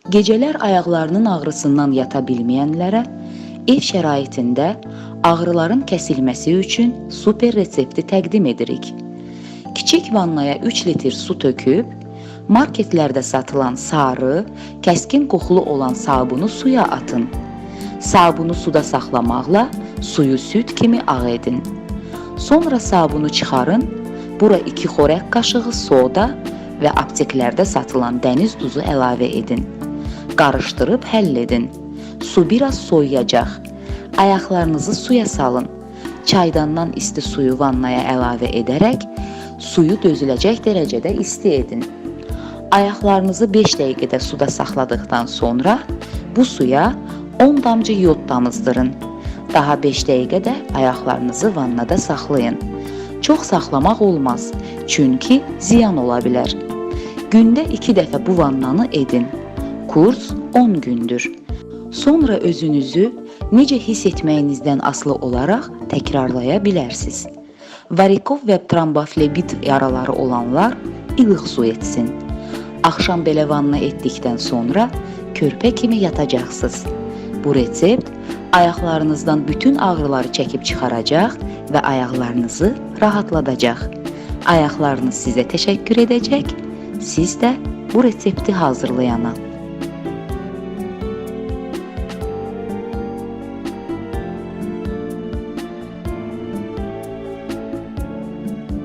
Gecələr ayaqlarının ağrısından yata bilməyənlərə ev şəraitində ağrıların kəsilməsi üçün super resepti təqdim edirik. Kiçik vannaya 3 litr su töküb, marketlərdə satılan sarı, kəskin qoxulu olan sabunu suya atın. Sabunu suda saxlamaqla suyu süd kimi ağ edin. Sonra sabunu çıxarın, bura 2 xörək qaşığı soda və apteklərdə satılan dəniz duzu əlavə edin. Qarışdırıb həll edin. Su biraz soyuyacaq. Ayaqlarınızı suya salın. Çaydandan isti suyu vannaya əlavə edərək suyu dözüləcək dərəcədə isti edin. Ayaqlarınızı 5 dəqiqədə suda saxladıqdan sonra bu suya 10 damcı yod damızdırın. Daha 5 dəqiqədə ayaqlarınızı vannada saxlayın. Çox saxlamaq olmaz, çünki ziyan ola bilər. Gündə 2 dəfə bu vannanı edin. Kurs 10 gündür. Sonra özünüzü necə hiss etməyinizdən asılı olaraq təkrarlaya bilərsiniz. Varikov və tromboflebit yaraları olanlar ilıq su etsin. Axşam belə vanna etdikdən sonra körpə kimi yatacaqsınız. Bu resept ayaqlarınızdan bütün ağrıları çəkib çıxaracaq və ayaqlarınızı rahatladacaq. Ayaqlarınız sizə təşəkkür edəcək, siz də bu resepti hazırlayana.